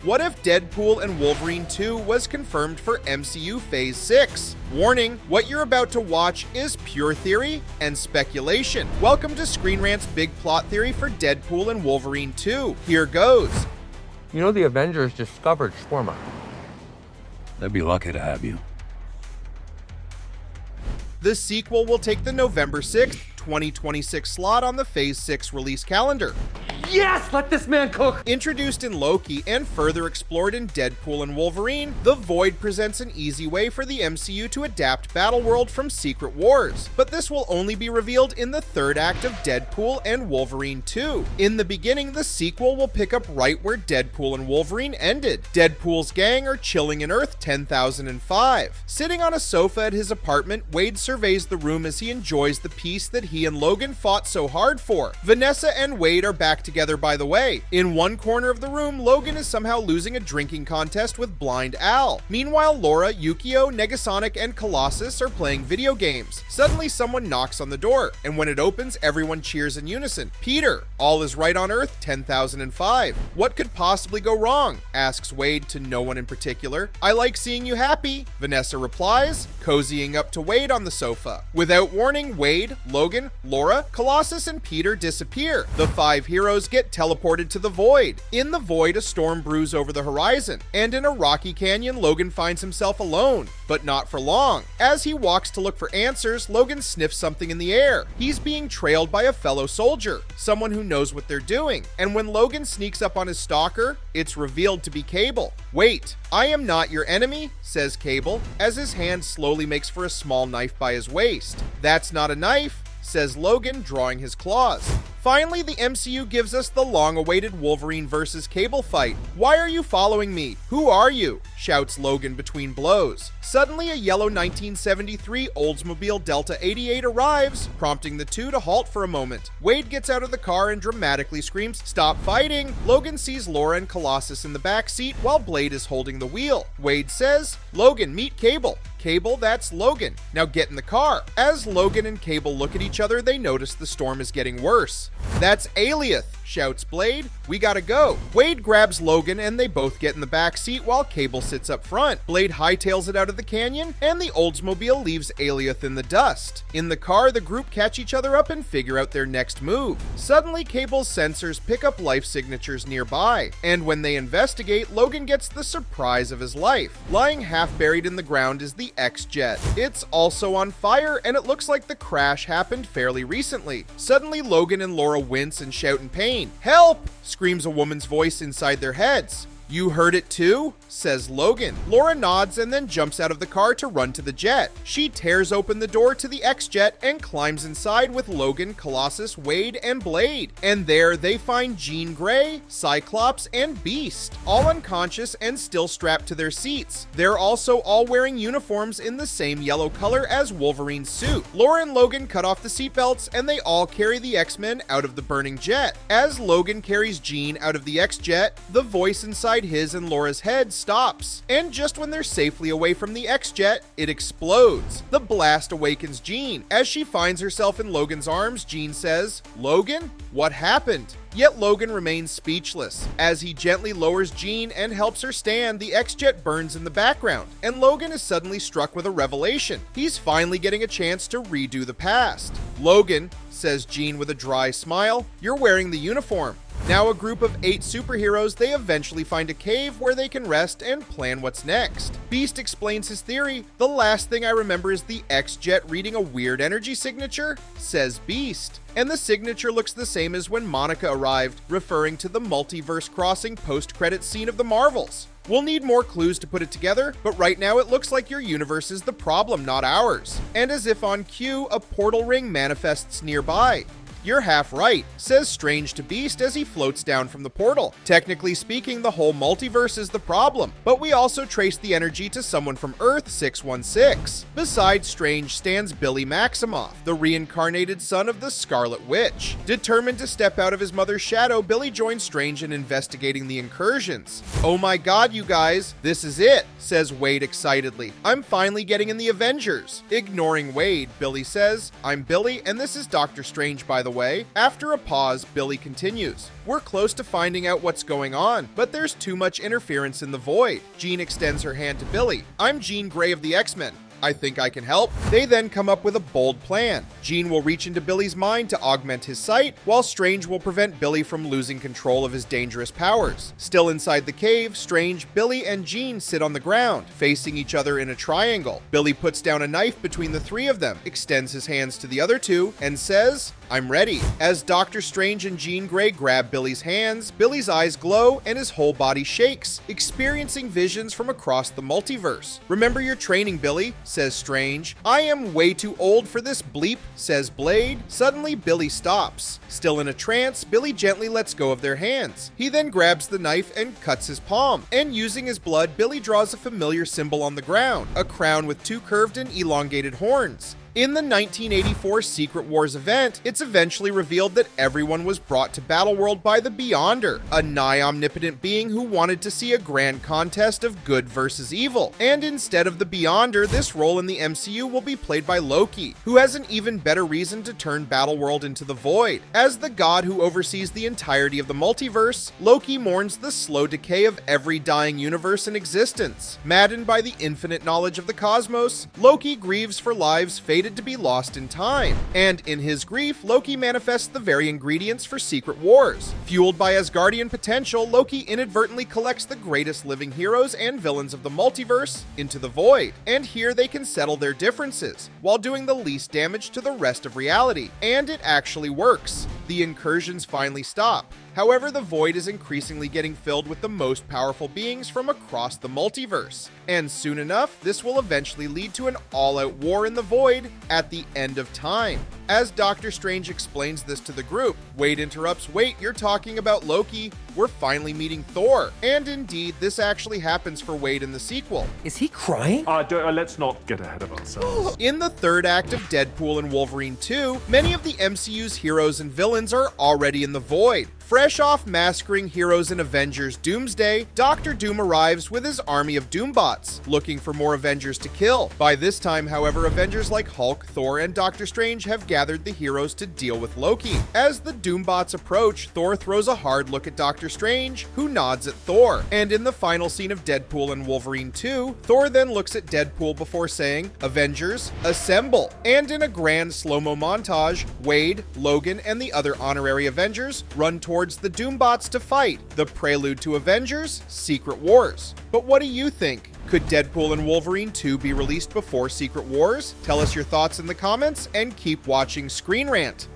What if Deadpool and Wolverine 2 was confirmed for MCU Phase 6? Warning, what you're about to watch is pure theory and speculation. Welcome to ScreenRant's big plot theory for Deadpool and Wolverine 2. Here goes. You know the Avengers discovered shawarma. They'd be lucky to have you. The sequel will take the November 6th, 2026 slot on the Phase 6 release calendar. Yes! Let this man cook! Introduced in Loki and further explored in Deadpool and Wolverine, The Void presents an easy way for the MCU to adapt Battleworld from Secret Wars, but this will only be revealed in the third act of Deadpool and Wolverine 2. In the beginning, the sequel will pick up right where Deadpool and Wolverine ended. Deadpool's gang are chilling in Earth 10,005. Sitting on a sofa at his apartment, Wade surveys the room as he enjoys the peace that he and Logan fought so hard for. Vanessa and Wade are back together, by the way. In one corner of the room, Logan is somehow losing a drinking contest with Blind Al. Meanwhile, Laura, Yukio, Negasonic, and Colossus are playing video games. Suddenly, someone knocks on the door, and when it opens, everyone cheers in unison. Peter, all is right on Earth 10,005. What could possibly go wrong? Asks Wade to no one in particular. I like seeing you happy, Vanessa replies, cozying up to Wade on the sofa. Without warning, Wade, Logan, Laura, Colossus, and Peter disappear. The five heroes get teleported to the Void. In the Void, a storm brews over the horizon, and in a rocky canyon, Logan finds himself alone, but not for long. As he walks to look for answers, Logan sniffs something in the air. He's being trailed by a fellow soldier, someone who knows what they're doing, and when Logan sneaks up on his stalker, it's revealed to be Cable. Wait, I am not your enemy, says Cable, as his hand slowly makes for a small knife by his waist. That's not a knife, says Logan, drawing his claws. Finally, the MCU gives us the long-awaited Wolverine versus Cable fight. Why are you following me? Who are you? Shouts Logan between blows. Suddenly, a yellow 1973 Oldsmobile Delta 88 arrives, prompting the two to halt for a moment. Wade gets out of the car and dramatically screams, "Stop fighting!" Logan sees Laura and Colossus in the back seat while Blade is holding the wheel. Wade says, "Logan, meet Cable." Cable, that's Logan. Now get in the car. As Logan and Cable look at each other, they notice the storm is getting worse. "That's Aliath," shouts Blade. "We gotta go." Wade grabs Logan and they both get in the back seat while Cable sits up front. Blade hightails it out of the canyon and the Oldsmobile leaves Aliath in the dust. In the car, the group catch each other up and figure out their next move. Suddenly, Cable's sensors pick up life signatures nearby, and when they investigate, Logan gets the surprise of his life. Lying half buried in the ground is the X-Jet. It's also on fire and it looks like the crash happened fairly recently. Suddenly, Logan and Laura wince and shout in pain. "Help!" screams a woman's voice inside their heads. "You heard it too?" says Logan. Laura nods and then jumps out of the car to run to the jet. She tears open the door to the X-Jet and climbs inside with Logan, Colossus, Wade, and Blade. And there they find Jean Grey, Cyclops, and Beast, all unconscious and still strapped to their seats. They're also all wearing uniforms in the same yellow color as Wolverine's suit. Laura and Logan cut off the seatbelts and they all carry the X-Men out of the burning jet. As Logan carries Jean out of the X-Jet, the voice inside his and Laura's head stops, and just when they're safely away from the X-Jet, it explodes. The blast awakens Jean. As she finds herself in Logan's arms, Jean says, "Logan, what happened?" Yet Logan remains speechless. As he gently lowers Jean and helps her stand, the X-Jet burns in the background, and Logan is suddenly struck with a revelation. He's finally getting a chance to redo the past. "Logan," says Jean with a dry smile, "you're wearing the uniform." Now a group of 8 superheroes, they eventually find a cave where they can rest and plan what's next. Beast explains his theory. "The last thing I remember is the X-Jet reading a weird energy signature," says Beast. And the signature looks the same as when Monica arrived, referring to the multiverse crossing post-credits scene of the Marvels. We'll need more clues to put it together, but right now it looks like your universe is the problem, not ours. And as if on cue, a portal ring manifests nearby. "You're half right," says Strange to Beast as he floats down from the portal. "Technically speaking, the whole multiverse is the problem, but we also trace the energy to someone from Earth 616. Beside Strange stands Billy Maximoff, the reincarnated son of the Scarlet Witch. Determined to step out of his mother's shadow, Billy joins Strange in investigating the incursions. "Oh my god, you guys, this is it," says Wade excitedly. "I'm finally getting in the Avengers." Ignoring Wade, Billy says, "I'm Billy, and this is Dr. Strange, by the way. After a pause, Billy continues. We're close to finding out what's going on, but there's too much interference in the void. Jean extends her hand to Billy. I'm Jean Grey of the X-Men. I think I can help. They then come up with a bold plan. Jean will reach into Billy's mind to augment his sight, while Strange will prevent Billy from losing control of his dangerous powers. Still inside the cave, Strange, Billy, and Jean sit on the ground, facing each other in a triangle. Billy puts down a knife between the three of them, extends his hands to the other two, and says, I'm ready. As Doctor Strange and Jean Grey grab Billy's hands, Billy's eyes glow and his whole body shakes, experiencing visions from across the multiverse. Remember your training, Billy, says Strange. I am way too old for this bleep, says Blade. Suddenly, Billy stops. Still in a trance, Billy gently lets go of their hands. He then grabs the knife and cuts his palm, and using his blood, Billy draws a familiar symbol on the ground, a crown with two curved and elongated horns. In the 1984 Secret Wars event, it's eventually revealed that everyone was brought to Battleworld by the Beyonder, a nigh-omnipotent being who wanted to see a grand contest of good versus evil. And instead of the Beyonder, this role in the MCU will be played by Loki, who has an even better reason to turn Battleworld into the void. As the god who oversees the entirety of the multiverse, Loki mourns the slow decay of every dying universe in existence. Maddened by the infinite knowledge of the cosmos, Loki grieves for lives fated to be lost in time, and in his grief, Loki manifests the very ingredients for Secret Wars. Fueled by Asgardian potential, Loki inadvertently collects the greatest living heroes and villains of the multiverse into the void, and here they can settle their differences, while doing the least damage to the rest of reality. And it actually works. The incursions finally stop. However, the void is increasingly getting filled with the most powerful beings from across the multiverse. And soon enough, this will eventually lead to an all-out war in the void at the end of time. As Doctor Strange explains this to the group, Wade interrupts, wait, you're talking about Loki? We're finally meeting Thor. And indeed, this actually happens for Wade in the sequel. Is he crying? Let's not get ahead of ourselves. In the third act of Deadpool and Wolverine 2, many of the MCU's heroes and villains are already in the void. Fresh off massacring heroes in Avengers Doomsday, Doctor Doom arrives with his army of Doombots, looking for more Avengers to kill. By this time, however, Avengers like Hulk, Thor, and Doctor Strange have gathered the heroes to deal with Loki. As the Doombots approach, Thor throws a hard look at Doctor Strange, who nods at Thor. And in the final scene of Deadpool and Wolverine 2, Thor then looks at Deadpool before saying, Avengers, assemble! And in a grand slow-mo montage, Wade, Logan, and the other honorary Avengers run towards the Doombots to fight, the prelude to Avengers Secret Wars. But what do you think? Could Deadpool and Wolverine 2 be released before Secret Wars? Tell us your thoughts in the comments and keep watching ScreenRant.